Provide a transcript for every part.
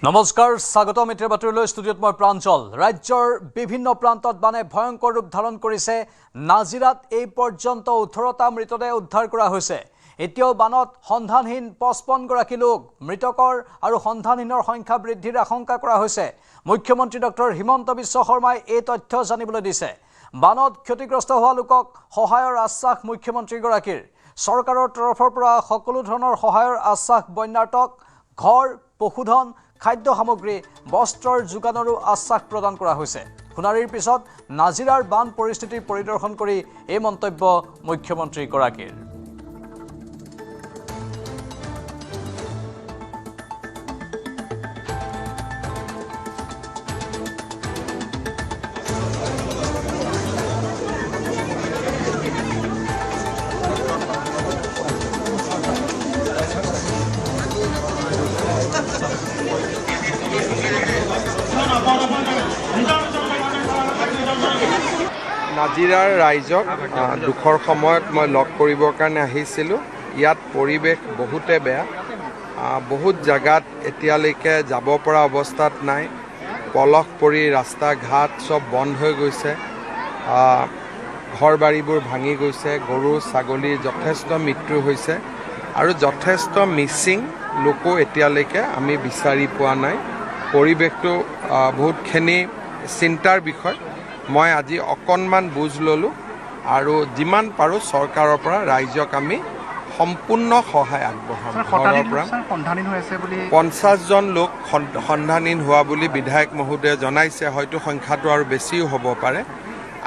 নমস্কাৰ স্বাগতম মিত্ৰৰ বাতৰিলৈ ষ্টুডিঅ'ত মই প্ৰাঞ্জল ৰাজ্যৰ বিভিন্ন প্ৰান্তত বানে ভয়ংকৰ ৰূপ ধাৰণ কৰিছে নাজিৰাত এই পৰ্যন্ত 18টা মৃতদেহ উদ্ধাৰ কৰা হৈছে এতিয়াও বানত সন্ধানহীন 55 গৰাকী লোক মৃতকৰ আৰু সন্ধানহীনৰ সংখ্যা বৃদ্ধিৰ আশংকা কৰা হৈছে মুখ্যমন্ত্ৰী ডক্টৰ হিমন্ত বিশ্ব শৰ্মাই এই তথ্য জানিবলৈ দিছে বানত ক্ষতিগ্ৰস্ত হোৱা লোকক সহায়ৰ আশ্বাস মুখ্যমন্ত্ৰী গৰাকীৰ চৰকাৰৰ তৰফৰ পৰা সকলো ধৰণৰ সহায়ৰ আশ্বাস বন্যাৰ্তক ঘৰ পশুধন খাদ্য সামগ্ৰী বস্ত্ৰৰ যোগানৰো আশ্বাস প্ৰদান কৰা হৈছে খুনাৰীৰ পিছত নাজিৰাৰ বান পৰিস্থিতি পৰিদৰ্শন কৰি এই মন্তব্য মুখ্যমন্ত্ৰী গৰাকীৰ নাজিৰাৰ ৰাইজক দুখৰ সময়ত মই লগ কৰিবৰ কাৰণে আহিছিলোঁ ইয়াত পৰিৱেশ বহুতে বেয়া বহুত জাগাত এতিয়ালৈকে যাব পৰা অৱস্থাত নাই পলস পৰি ৰাস্তা ঘাট সব বন্ধ হৈ গৈছে ঘৰ বাৰীবোৰ ভাঙি গৈছে গৰু ছাগলী যথেষ্ট মৃত্যু হৈছে আৰু যথেষ্ট মিচিং লোকো এতিয়ালৈকে আমি বিচাৰি পোৱা নাই পৰিৱেশটো বহুতখিনি চিন্তাৰ বিষয় মই আজি অকণমান বুজ ল'লোঁ আৰু যিমান পাৰোঁ চৰকাৰৰ পৰা ৰাইজক আমি সম্পূৰ্ণ সহায় আগবঢ়াম ঘৰৰ পৰা 50 জন লোক সন্ধানহীন হোৱা বুলি বিধায়ক মহোদয়ে জনাইছে হয়তো সংখ্যাটো আৰু বেছিও হ'ব পাৰে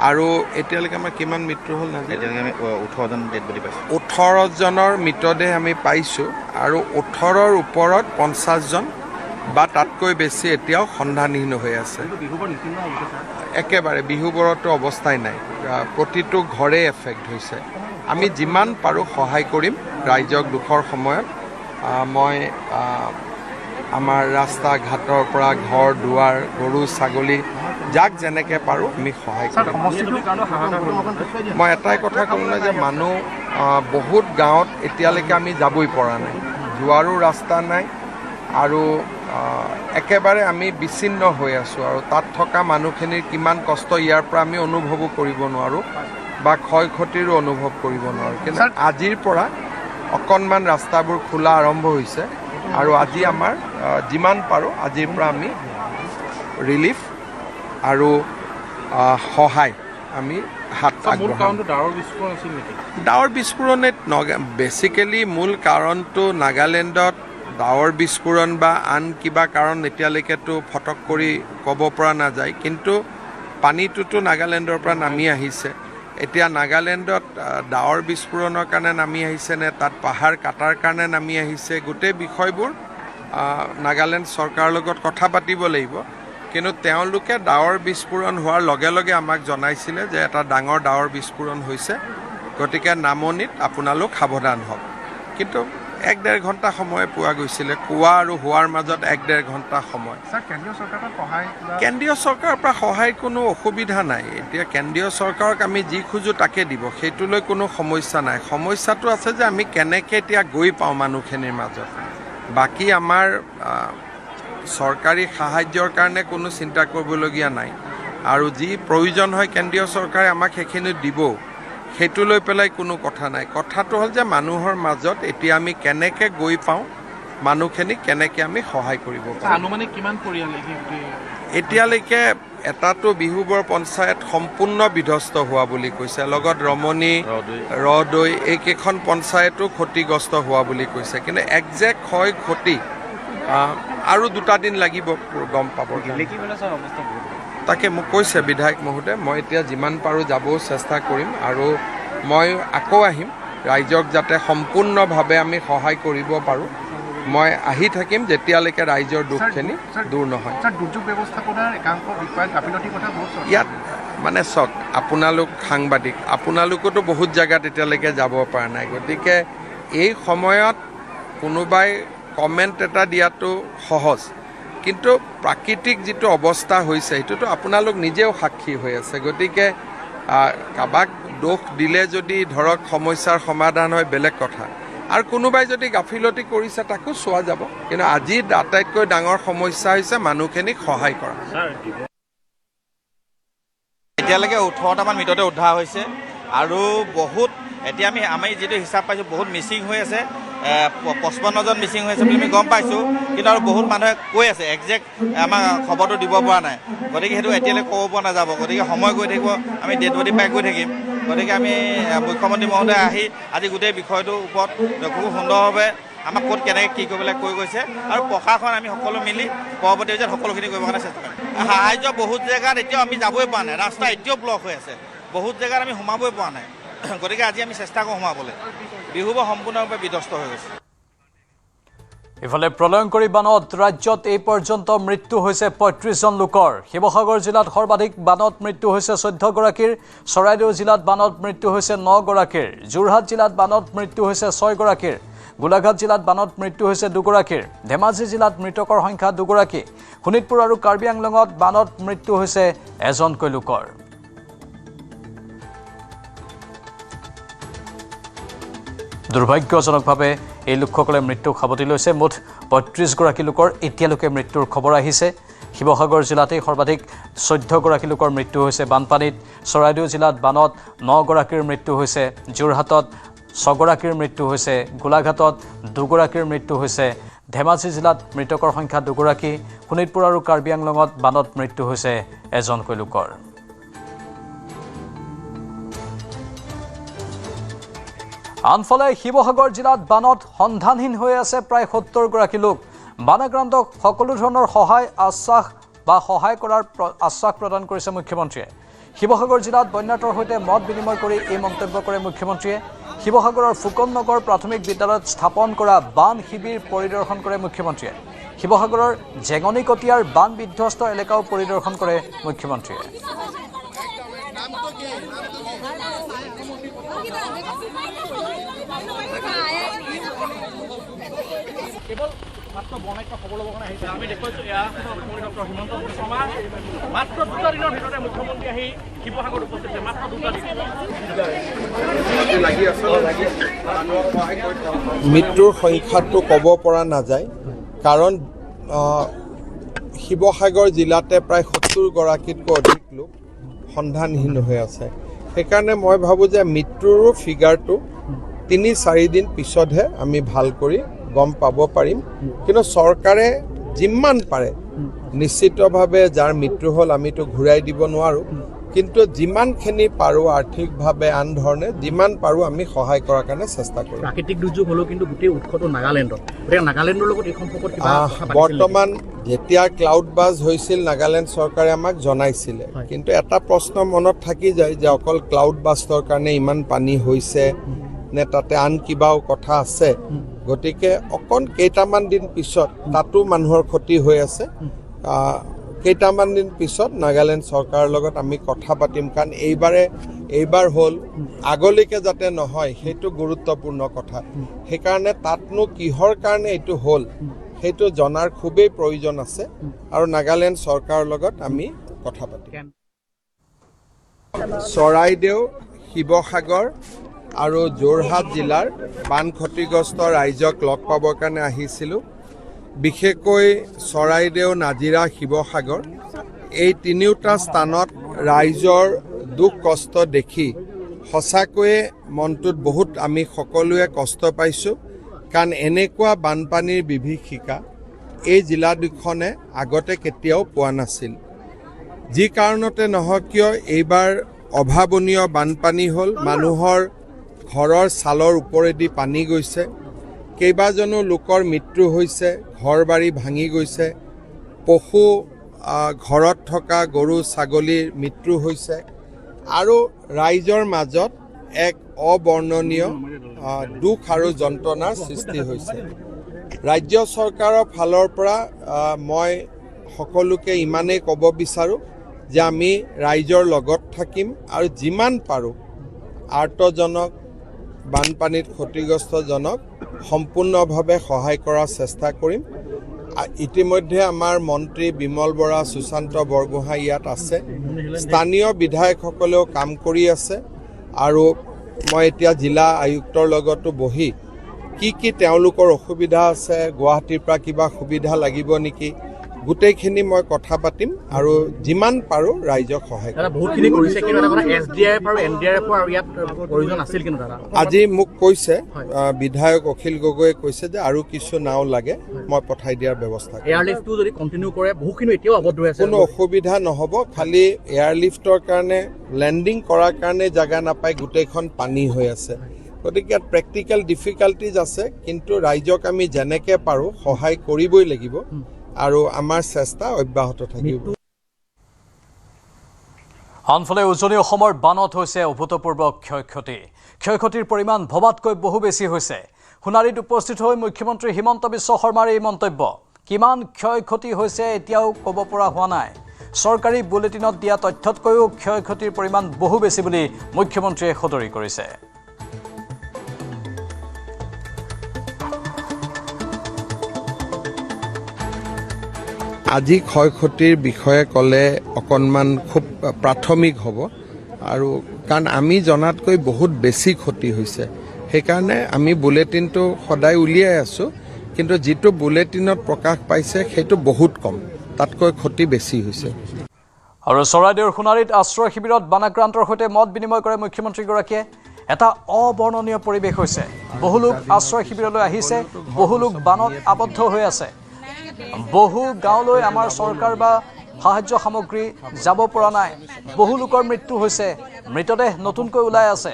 আৰু এতিয়ালৈকে আমাৰ কিমান মৃত্যু হ'ল নাজানো 18জন ডেড বডি পাইছোঁ 18 জনৰ মৃতদেহ আমি পাইছোঁ আৰু 18ৰ ওপৰত 50 জন বা তাতকৈ বেছি এতিয়াও সন্ধানহীন হৈ আছে একেবাৰে বিহুবোৰতো অৱস্থাই নাই প্ৰতিটো ঘৰে এফেক্ট হৈছে আমি যিমান পাৰোঁ সহায় কৰিম ৰাইজক দুখৰ সময়ত মই আমাৰ ৰাস্তা ঘাটৰ পৰা ঘৰ দুৱাৰ গৰু ছাগলী যাক যেনেকৈ পাৰোঁ আমি সহায় কৰিম মই এটাই কথা ক'ম নহয় যে মানুহ বহুত গাঁৱত এতিয়ালৈকে আমি যাবই পৰা নাই যোৱাৰো ৰাস্তা নাই আৰু একেবাৰে আমি বিচ্ছিন্ন হৈ আছোঁ আৰু তাত থকা মানুহখিনিৰ কিমান কষ্ট ইয়াৰ পৰা আমি অনুভৱো কৰিব নোৱাৰোঁ বা ক্ষয় ক্ষতিৰো অনুভৱ কৰিব নোৱাৰোঁ কিন্তু আজিৰ পৰা অকণমান ৰাস্তাবোৰ খোলা আৰম্ভ হৈছে আৰু আজি আমাৰ যিমান পাৰোঁ আজিৰ পৰা আমি ৰিলিফ আৰু সহায় আমি হাত আগবঢ়াম ডাৱৰ বিস্ফোৰণত বেছিকেলি মূল কাৰণটো নাগালেণ্ডত ডাৱৰ বিস্ফোৰণ বা আন কিবা কাৰণ এতিয়ালৈকেতো ফটক কৰি ক'ব পৰা নাযায় কিন্তু পানীটোতো নাগালেণ্ডৰ পৰা নামি আহিছে এতিয়া নাগালেণ্ডত ডাৱৰ বিস্ফোৰণৰ কাৰণে নামি আহিছে নে তাত পাহাৰ কাটাৰ কাৰণে নামি আহিছে গোটেই বিষয়বোৰ নাগালেণ্ড চৰকাৰৰ লগত কথা পাতিব লাগিব কিন্তু তেওঁলোকে ডাৱৰ বিস্ফোৰণ হোৱাৰ লগে লগে আমাক জনাইছিলে যে এটা ডাঙৰ ডাৱৰ বিস্ফোৰণ হৈছে গতিকে নামনিত আপোনালোক সাৱধান হওক কিন্তু 1-1.5 ঘণ্টা সময় পোৱা গৈছিলে কোৱা আৰু হোৱাৰ মাজত 1-1.5 ঘণ্টা সময় কেন্দ্ৰীয় চৰকাৰৰ পৰা সহায় কোনো অসুবিধা নাই এতিয়া কেন্দ্ৰীয় চৰকাৰক আমি যি খোজোঁ তাকে দিব সেইটোলৈ কোনো সমস্যা নাই সমস্যাটো আছে যে আমি কেনেকৈ এতিয়া গৈ পাওঁ মানুহখিনিৰ মাজত বাকী আমাৰ চৰকাৰী সাহায্যৰ কাৰণে কোনো চিন্তা কৰিবলগীয়া নাই আৰু যি প্ৰয়োজন হয় কেন্দ্ৰীয় চৰকাৰে আমাক সেইখিনি দিব সেইটো লৈ পেলাই কোনো কথা নাই কথাটো হ'ল যে মানুহৰ মাজত এতিয়া আমি কেনেকৈ গৈ পাওঁ মানুহখিনিক কেনেকৈ আমি সহায় কৰিব পাৰোঁ আনুমানিক কিমান পৰিয়াল এতিয়ালৈকে এটাটো বিহুবৰ পঞ্চায়ত সম্পূৰ্ণ বিধ্বস্ত হোৱা বুলি কৈছে লগত ৰমণী ৰদৈ এইকেইখন পঞ্চায়তো ক্ষতিগ্ৰস্ত হোৱা বুলি কৈছে কিন্তু একজেক্ট ক্ষয় ক্ষতি আৰু 2টা দিন লাগিব গম পাবৰ তাকে মোক কৈছে বিধায়ক মহোদয় মই এতিয়া যিমান পাৰোঁ যাবও চেষ্টা কৰিম আৰু মই আকৌ আহিম ৰাইজক যাতে সম্পূৰ্ণভাৱে আমি সহায় কৰিব পাৰোঁ মই আহি থাকিম যেতিয়ালৈকে ৰাইজৰ দুখখিনি দূৰ নহয় ইয়াত মানে চাওক আপোনালোক সাংবাদিক আপোনালোকতো বহুত জেগাত এতিয়ালৈকে যাব পৰা নাই গতিকে এই সময়ত কোনোবাই কমেণ্ট এটা দিয়াটো সহজ কিন্তু প্ৰাকৃতিক যিটো অৱস্থা হৈছে সেইটোতো আপোনালোক নিজেও সাক্ষী হৈ আছে গতিকে কাবাক দোষ দিলে যদি ধৰক সমস্যাৰ সমাধান হয় বেলেগ কথা আৰু কোনোবাই যদি গাফিলতি কৰিছে তাকো চোৱা যাব কিন্তু আজি আটাইতকৈ ডাঙৰ সমস্যা হৈছে মানুহখিনিক সহায় কৰা এতিয়ালৈকে 18টামান মৃতদেহ উদ্ধাৰ হৈছে আৰু বহুত এতিয়া আমি যিটো হিচাপ পাইছোঁ বহুত মিচিং হৈ আছে 55জন মিচিং হৈ আছে বুলি আমি গম পাইছোঁ কিন্তু আৰু বহুত মানুহে কৈ আছে একজেক্ট আমাক খবৰটো দিব পৰা নাই গতিকে সেইটো এতিয়ালৈ ক'ব পৰা নাযাব গতিকে সময় গৈ থাকিব আমি ডেড বডি পাই গৈ থাকিম গতিকে আমি মুখ্যমন্ত্ৰী মহোদয় আহি আজি গোটেই বিষয়টোৰ ওপৰত খুব সুন্দৰভাৱে আমাক ক'ত কেনেকৈ কি কৰিবলৈ কৈ গৈছে আৰু প্ৰশাসন আমি সকলো মিলি পৰৱৰ্তী পৰ্যায়ত সকলোখিনি কৰিবৰ কাৰণে চেষ্টা কৰিম সাহায্য বহুত জেগাত এতিয়াও আমি যাবই পৰা নাই ৰাস্তা এতিয়াও ব্লক হৈ আছে বহুত জেগাত আমি সোমাবই পৰা নাই গতিকে আজি আমি চেষ্টা কৰোঁ সোমাবলৈ বিহুব সম্পূৰ্ণৰূপে বিধ্বস্ত হৈ গৈছে ইফালে প্ৰলয়ংকৰী বানত ৰাজ্যত এই পৰ্যন্ত মৃত্যু হৈছে ৩৫জন লোকৰ শিৱসাগৰ জিলাত সৰ্বাধিক বানত মৃত্যু হৈছে ১৪ গৰাকীৰ চৰাইদেউ জিলাত বানত মৃত্যু হৈছে ৯ গৰাকীৰ যোৰহাট জিলাত বানত মৃত্যু হৈছে ৬ গৰাকীৰ গোলাঘাট জিলাত বানত মৃত্যু হৈছে ২ গৰাকীৰ ধেমাজি জিলাত মৃতকৰ সংখ্যা ২ গৰাকী শোণিতপুৰ আৰু কাৰ্বি আংলঙত বানত মৃত্যু হৈছে এজনকৈ লোকৰ দুৰ্ভাগ্যজনকভাৱে এই লোকসকলে মৃত্যুক সাৱটি লৈছে মুঠ ৩৫ গৰাকী লোকৰ এতিয়ালৈকে মৃত্যুৰ খবৰ আহিছে শিৱসাগৰ জিলাতেই সৰ্বাধিক ১৪ গৰাকী লোকৰ মৃত্যু হৈছে বানপানীত চৰাইদেউ জিলাত বানত ৯ গৰাকীৰ মৃত্যু হৈছে যোৰহাটত ৬ গৰাকীৰ মৃত্যু হৈছে গোলাঘাটত ২ গৰাকীৰ মৃত্যু হৈছে ধেমাজি জিলাত মৃতকৰ সংখ্যা ২ গৰাকী শোণিতপুৰ আৰু কাৰ্বি আংলঙত বানত মৃত্যু হৈছে এজনকৈ লোকৰ আনফালে শিৱসাগৰ জিলাত বানত সন্ধানহীন হৈ আছে প্ৰায় ৭০ গৰাকী লোক বানাক্ৰান্তক সকলো ধৰণৰ সহায় কৰাৰ আশ্বাস প্ৰদান কৰিছে মুখ্যমন্ত্ৰীয়ে শিৱসাগৰ জিলাত বন্যাতৰ সৈতে মত বিনিময় কৰি এই মন্তব্য কৰে মুখ্যমন্ত্ৰীয়ে শিৱসাগৰৰ ফুকন নগৰ প্ৰাথমিক বিদ্যালয়ত স্থাপন কৰা বান শিবিৰ পৰিদৰ্শন কৰে মুখ্যমন্ত্ৰীয়ে শিৱসাগৰৰ জেঙনিকটীয়াৰ বান বিধ্বস্ত এলেকাও পৰিদৰ্শন কৰে মুখ্যমন্ত্ৰীয়ে কেৱল মাত্ৰ বনাইক খবৰ ল'বৰ কাৰণে আহিছে আমি দেখুৱাইছোঁ এয়া মুখ্যমন্ত্ৰী ডক্টৰ হিমন্ত বিশ্ব শৰ্মা মাত্ৰ 2টা দিনৰ ভিতৰতে মুখ্যমন্ত্ৰী আহি শিৱসাগৰত উপস্থিত হৈছে মাত্ৰ 2টা দিন মৃত্যুৰ সংখ্যাটো ক'ব পৰা নাযায় কাৰণ শিৱসাগৰ জিলাতে প্ৰায় ৭০ গৰাকীতকৈ অধিক লোক সন্ধানহীন হৈ আছে সেইকাৰণে মই ভাবোঁ যে মৃত্যুৰো ফিগাৰটো ৩-৪ দিন পিছতহে আমি ভাল কৰি গম পাব পাৰিম কিন্তু চৰকাৰে যিমান পাৰে নিশ্চিতভাৱে যাৰ মৃত্যু হ'ল আমিতো ঘূৰাই দিব নোৱাৰোঁ কিন্তু যিমানখিনি পাৰোঁ আৰ্থিকভাৱে আন ধৰণে যিমান পাৰোঁ আমি সহায় কৰাৰ কাৰণে চেষ্টা কৰিম প্ৰাকৃতিক দুৰ্যোগ হ'লেও কিন্তু গোটেই উৎসটো নাগালেণ্ডত গতিকে নাগালেণ্ডৰ লগত এই সম্পৰ্কত কিবা বৰ্তমান যেতিয়া ক্লাউড বাজ হৈছিল নাগালেণ্ড চৰকাৰে আমাক জনাইছিলে কিন্তু এটা প্ৰশ্ন মনত থাকি যায় যে অকল ক্লাউড বাষ্টৰ কাৰণে ইমান পানী হৈছে নে তাতে আন কিবাও কথা আছে গতিকে অকণ কেইটামান দিন পিছত তাতো মানুহৰ ক্ষতি হৈ আছে কেইটামান দিন পিছত নাগালেণ্ড চৰকাৰৰ লগত আমি কথা পাতিম কাৰণ এইবাৰ হ'ল আগলৈকে যাতে নহয় সেইটো গুৰুত্বপূৰ্ণ কথা সেইকাৰণে তাতনো কিহৰ কাৰণে এইটো হ'ল সেইটো জনাৰ খুবেই প্ৰয়োজন আছে আৰু নাগালেণ্ড চৰকাৰৰ লগত আমি কথা পাতিম চৰাইদেউ শিৱসাগৰ আৰু যোৰহাট জিলাৰ বান ক্ষতিগ্ৰস্ত ৰাইজক লগ পাবৰ কাৰণে আহিছিলোঁ বিশেষকৈ চৰাইদেউ নাজিৰা শিৱসাগৰ এই তিনিওটা স্থানত ৰাইজৰ দুখ কষ্ট দেখি সঁচাকৈয়ে মনটোত বহুত আমি সকলোৱে কষ্ট পাইছোঁ কাৰণ এনেকুৱা বানপানীৰ বিভীষিকা এই জিলা দুখনে আগতে কেতিয়াও পোৱা নাছিল যি কাৰণতে নহওক কিয় এইবাৰ অভাৱনীয় বানপানী হ'ল মানুহৰ ঘৰৰ ছালৰ ওপৰেদি পানী গৈছে কেইবাজনো লোকৰ মৃত্যু হৈছে ঘৰ বাৰী ভাঙি গৈছে পশু ঘৰত থকা গৰু ছাগলীৰ মৃত্যু হৈছে আৰু ৰাইজৰ মাজত এক অবৰ্ণনীয় দুখ আৰু যন্ত্ৰণাৰ সৃষ্টি হৈছে ৰাজ্য চৰকাৰৰ ফালৰ পৰা মই সকলোকে ইমানেই ক'ব বিচাৰোঁ যে আমি ৰাইজৰ লগত থাকিম আৰু যিমান পাৰোঁ আৰ্তজনক বানপানীত ক্ষতিগ্ৰস্তজনক সম্পূৰ্ণভাৱে সহায় কৰাৰ চেষ্টা কৰিম ইতিমধ্যে আমাৰ মন্ত্ৰী বিমল বৰা সুশান্ত বৰগোহাঁই ইয়াত আছে স্থানীয় বিধায়কসকলেও কাম কৰি আছে আৰু মই এতিয়া জিলা আয়ুক্তৰ লগতো বহি কি তেওঁলোকৰ অসুবিধা আছে, গুৱাহাটীৰ পৰা কিবা সুবিধা লাগিব নেকি, গোটেইখিনি মই কথা পাতিম আৰু যিমান পাৰোঁ ৰাইজক সহায় কৰিম। বহুতখিনি কৰিছে, কিন্তু এটা কথা SDRF আৰু NDRF আৰু ইয়াত প্ৰয়োজন আছিল কিন্তু দাদা। আজি মোক কৈছে বিধায়ক অখিল গগৈয়ে কৈছে যে আৰু কিছু নাও লাগে, মই পঠাই দিয়াৰ ব্যৱস্থা কৰিম। এয়াৰলিফ্টটো যদি কণ্টিনিউ কৰে, বহুখিনি এতিয়াও আবদ্ধ হৈ আছে। কোনো অসুবিধা নহ'ব, খালি এয়াৰলিফ্টৰ কাৰণে লেণ্ডিং কৰাৰ কাৰণে জেগা নাপায়, গোটেইখন পানী হৈ আছে। গতিকে ইয়াত প্ৰেক্টিকেল ডিফিকাল্টিজ আছে, কিন্তু ৰাইজক আমি যেনেকৈ পাৰোঁ সহায় কৰিবই লাগিব আৰু আমাৰ চেষ্টা অব্যাহত থাকিব। আনফালে উজনি অসমৰ বানত হৈছে অভূতপূৰ্ব ক্ষয়ক্ষতিৰ পৰিমাণ ভবাতকৈ বহু বেছি হৈছে। সোণাৰীত উপস্থিত হৈ মুখ্যমন্ত্ৰী হিমন্ত বিশ্ব শৰ্মাৰ এই মন্তব্য। কিমান ক্ষয়ক্ষতি হৈছে এতিয়াও ক'ব পৰা হোৱা নাই। চৰকাৰী বুলেটিনত দিয়া তথ্যতকৈও ক্ষয়ক্ষতিৰ পৰিমাণ বহু বেছি বুলি মুখ্যমন্ত্ৰীয়ে সদৰি কৰিছে। আজি ক্ষয়ক্ষতিৰ বিষয়ে ক'লে অকণমান খুব প্ৰাথমিক হ'ব, আৰু কাৰণ আমি জনাতকৈ বহুত বেছি ক্ষতি হৈছে, সেইকাৰণে আমি বুলেটিনটো সদায় উলিয়াই আছোঁ, কিন্তু যিটো বুলেটিনত প্ৰকাশ পাইছে সেইটো বহুত কম, তাতকৈ ক্ষতি বেছি হৈছে। আৰু চৰাইদেউৰ সোণাৰীত আশ্ৰয় শিবিৰত বানাক্ৰান্তৰ সৈতে মত বিনিময় কৰে মুখ্যমন্ত্ৰীগৰাকীয়ে। এটা অবৰ্ণনীয় পৰিৱেশ হৈছে। বহু লোক আশ্ৰয় শিবিৰলৈ আহিছে, বহু লোক বানত আবদ্ধ হৈ আছে। বহু গাঁৱলৈ আমাৰ চৰকাৰ বা সাহায্য সামগ্ৰী যাব পৰা নাই। বহু লোকৰ মৃত্যু হৈছে, মৃতদেহ নতুনকৈ ওলাই আছে।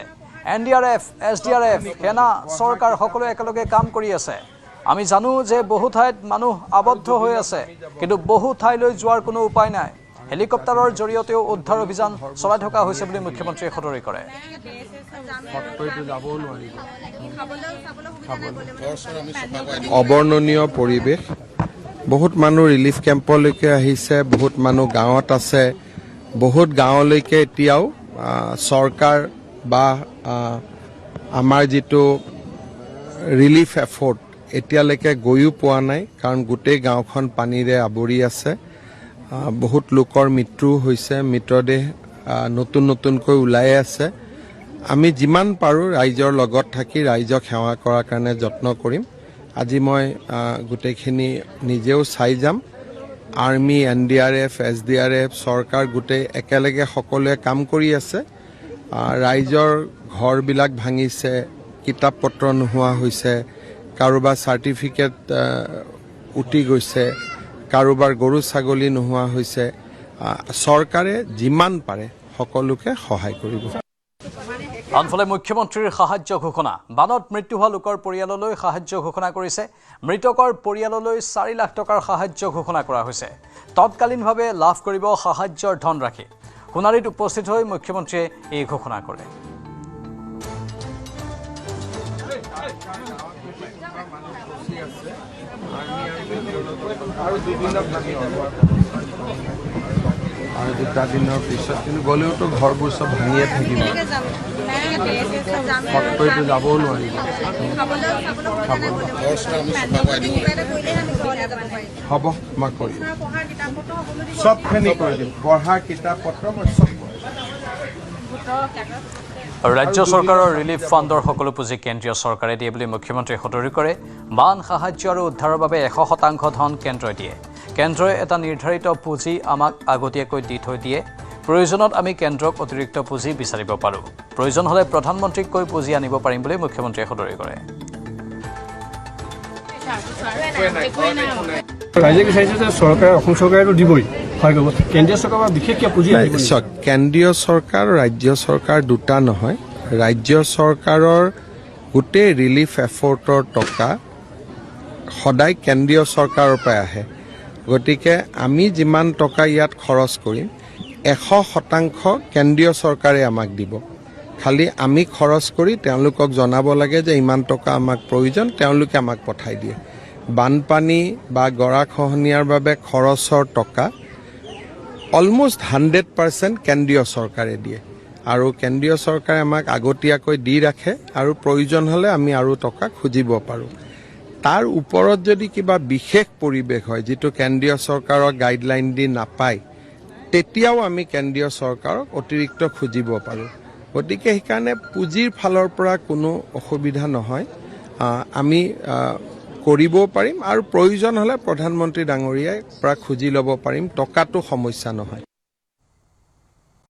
NDRF, SDRF, সেনা, চৰকাৰ সকলোৱে একেলগে কাম কৰি আছে। আমি জানো যে বহু ঠাইত মানুহ আবদ্ধ হৈ আছে, কিন্তু বহু ঠাইলৈ যোৱাৰ কোনো উপায় নাই। হেলিকপ্টাৰৰ জৰিয়তেও উদ্ধাৰ অভিযান চলাই থকা হৈছে বুলি মুখ্যমন্ত্ৰীয়ে সদৰি কৰে। অবৰ্ণনীয় পৰিৱেশ, বহুত মানুহ ৰিলিফ কেম্পলৈকে আহিছে, বহুত মানুহ গাঁৱত আছে, বহুত গাঁৱলৈকে এতিয়াও চৰকাৰ বা আমাৰ যিটো ৰিলিফ এফৰ্ট এতিয়ালৈকে গৈও পোৱা নাই, কাৰণ গোটেই গাঁওখন পানীৰে আৱৰি আছে। বহুত লোকৰ মৃত্যু হৈছে, মৃতদেহ নতুনকৈ ওলাই আছে। আমি যিমান পাৰোঁ ৰাইজৰ লগত থাকি ৰাইজক সেৱা কৰাৰ কাৰণে যত্ন কৰিম। আজি মই গোটেইখিনি নিজেও চাই যাম। আৰ্মি, NDRF, SDRF, চৰকাৰ গোটেই একেলগে সকলোৱে কাম কৰি আছে। ৰাইজৰ ঘৰবিলাক ভাঙিছে, কিতাপ পত্ৰ নোহোৱা হৈছে, কাৰোবাৰ চাৰ্টিফিকেট উটি গৈছে, কাৰোবাৰ গৰু ছাগলী নোহোৱা হৈছে। চৰকাৰে যিমান পাৰে সকলোকে সহায় কৰিব। আনফালে মুখ্যমন্ত্ৰীৰ সাহায্য ঘোষণা। বানত মৃত্যু হোৱা লোকৰ পৰিয়াললৈ সাহায্য ঘোষণা কৰিছে। মৃতকৰ পৰিয়াললৈ 4 লাখ টকাৰ সাহায্য ঘোষণা কৰা হৈছে। তৎকালীনভাৱে লাভ কৰিব সাহায্যৰ ধনৰাশি। সোণাৰীত উপস্থিত হৈ মুখ্যমন্ত্ৰীয়ে এই ঘোষণা কৰে। আৰু 2 দিনৰ পিছত কিন্তু গ'লেওতো ঘৰবোৰ চব ভাঙিয়ে থাকিব, ফটকৈতো যাবও নোৱাৰিব। হ'ব, মই কৰিম, চবখিনি কৰি দিম, পঢ়া কিতাপ পত্ৰ মই চব কৰিম। ৰাজ্য চৰকাৰৰ ৰিলিফ ফাণ্ডৰ সকলো পুঁজি কেন্দ্ৰীয় চৰকাৰে দিয়ে বুলি মুখ্যমন্ত্ৰীয়ে সদৰি কৰে। বান সাহায্য আৰু উদ্ধাৰৰ বাবে 100% ধন কেন্দ্ৰই দিয়ে। কেন্দ্ৰই এটা নিৰ্ধাৰিত পুঁজি আমাক আগতীয়াকৈ দি থৈ দিয়ে। প্ৰয়োজনত আমি কেন্দ্ৰক অতিৰিক্ত পুঁজি বিচাৰিব পাৰোঁ। প্ৰয়োজন হ'লে প্ৰধানমন্ত্ৰীক কৈ পুঁজি আনিব পাৰিম বুলি মুখ্যমন্ত্ৰীয়ে সদৰি কৰে। ৰাইজে বিচাৰিছে যে চৰকাৰে, অসম চৰকাৰেতো দিবই, হয় কৰিব, কেন্দ্ৰীয় চৰকাৰ বা বিশেষকৈ পুঁজি আহিব। কেন্দ্ৰীয় চৰকাৰ, ৰাজ্য চৰকাৰ দুটা নহয়। ৰাজ্য চৰকাৰৰ গোটেই ৰিলিফ এফৰ্টৰ টকা সদায় কেন্দ্ৰীয় চৰকাৰৰ পৰাই আহে। গতিকে আমি যিমান টকা ইয়াত খৰচ কৰিম 100% কেন্দ্ৰীয় চৰকাৰে আমাক দিব। খালি আমি খৰচ কৰি তেওঁলোকক জনাব লাগে যে ইমান টকা আমাক প্ৰয়োজন, তেওঁলোকে আমাক পঠাই দিয়ে। বানপানী বা গৰাখহনীয়াৰ বাবে খৰচৰ টকা অলমোষ্ট 100% কেন্দ্ৰীয় চৰকাৰে দিয়ে, আৰু কেন্দ্ৰীয় চৰকাৰে আমাক আগতীয়াকৈ দি ৰাখে, আৰু প্ৰয়োজন হ'লে আমি আৰু টকা খুজিব পাৰোঁ। তাৰ ওপৰত যদি কিবা বিশেষ পৰিৱেশ হয় যিটো কেন্দ্ৰীয় চৰকাৰৰ গাইডলাইন দি নাপায়, তেতিয়াও আমি কেন্দ্ৰীয় চৰকাৰক অতিৰিক্ত খুজিব পাৰোঁ। গতিকে সেইকাৰণে পুঁজিৰ ফালৰ পৰা কোনো অসুবিধা নহয়। আমি কৰিবও পাৰিম আৰু প্ৰয়োজন হ'লে প্ৰধানমন্ত্ৰী ডাঙৰীয়াই পৰা খুজি ল'ব পাৰিম টকাটো সমস্যা নহয়